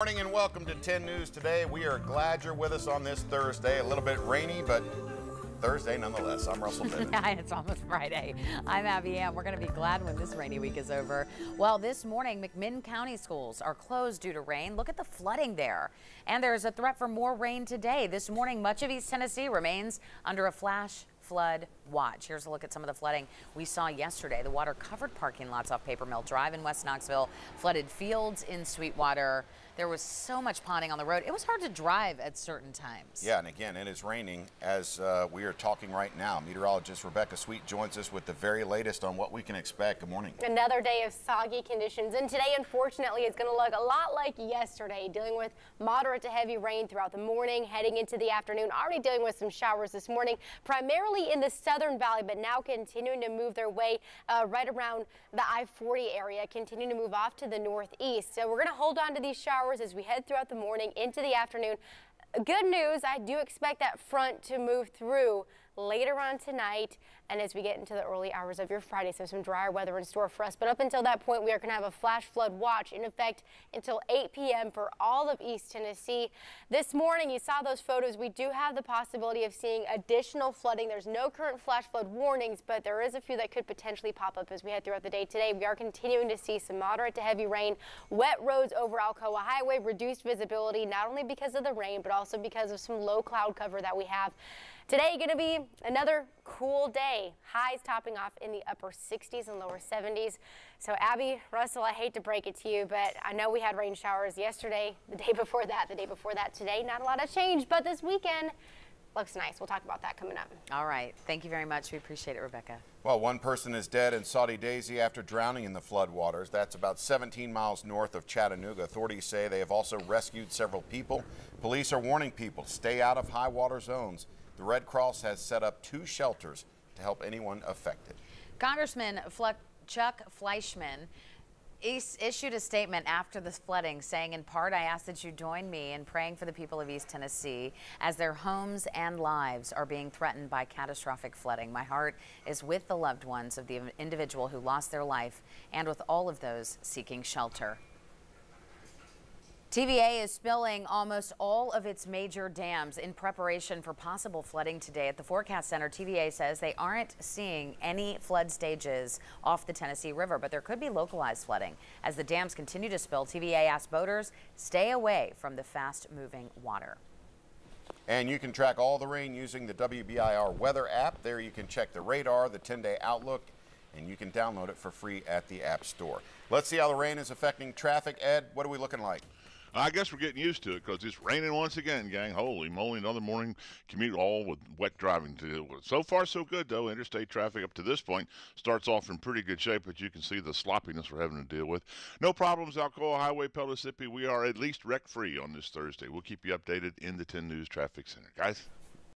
Morning and welcome to 10 News Today. We are glad you're with us on this Thursday. A little bit rainy, but Thursday nonetheless. I'm Russell Bennett. It's almost Friday. I'm Abby Ann. We're going to be glad when this rainy week is over. Well, this morning, McMinn County schools are closed due to rain. Look at the flooding there. And there's a threat for more rain today. This morning, much of East Tennessee remains under a flash flood watch. Here's a look at some of the flooding we saw yesterday. The water covered parking lots off Paper Mill Drive in West Knoxville, flooded fields in Sweetwater. There was so much ponding on the road. It was hard to drive at certain times. Yeah, and again, it is raining as we are talking right now. Meteorologist Rebecca Sweet joins us with the very latest on what we can expect. Good morning. Another day of soggy conditions, and today, unfortunately, it's going to look a lot like yesterday, dealing with moderate to heavy rain throughout the morning, heading into the afternoon. Already dealing with some showers this morning, primarily in the Southern Valley, but now continuing to move their way right around the I-40 area, continuing to move off to the northeast. So we're going to hold on to these showers as we head throughout the morning into the afternoon. Good news, I do expect that front to move through later on tonight and as we get into the early hours of your Friday, so some drier weather in store for us. But up until that point, we are going to have a flash flood watch in effect until 8 p.m. for all of East Tennessee. This morning, you saw those photos. We do have the possibility of seeing additional flooding. There's no current flash flood warnings, but there is a few that could potentially pop up as we head throughout the day today. We are continuing to see some moderate to heavy rain, wet roads over Alcoa Highway, reduced visibility, not only because of the rain, but also because of some low cloud cover that we have. Today going to be another cool day. Highs topping off in the upper 60s and lower 70s. So Abby, Russell, I hate to break it to you, but I know we had rain showers yesterday, the day before that today. Not a lot of change, but this weekend looks nice. We'll talk about that coming up. All right. Thank you very much. We appreciate it, Rebecca. Well, one person is dead in Saudi Daisy after drowning in the floodwaters. That's about 17 miles north of Chattanooga. Authorities say they have also rescued several people. Police are warning people to stay out of high water zones. The Red Cross has set up 2 shelters to help anyone affected. Congressman Chuck Fleischmann issued a statement after the flooding saying, in part, I ask that you join me in praying for the people of East Tennessee as their homes and lives are being threatened by catastrophic flooding. My heart is with the loved ones of the individual who lost their life and with all of those seeking shelter. TVA is spilling almost all of its major dams in preparation for possible flooding today. At the Forecast Center, TVA says they aren't seeing any flood stages off the Tennessee River, but there could be localized flooding. As the dams continue to spill, TVA asks boaters stay away from the fast-moving water. And you can track all the rain using the WBIR weather app. There you can check the radar, the 10-day outlook, and you can download it for free at the App Store. Let's see how the rain is affecting traffic. Ed, what are we looking like? I guess we're getting used to it because it's raining once again, gang. Holy moly, another morning commute all with wet driving to deal with. So far, so good, though. Interstate traffic up to this point starts off in pretty good shape, but you can see the sloppiness we're having to deal with. No problems, Alcoa Highway, Pellissippi. We are at least wreck-free on this Thursday. We'll keep you updated in the 10 News Traffic Center. Guys?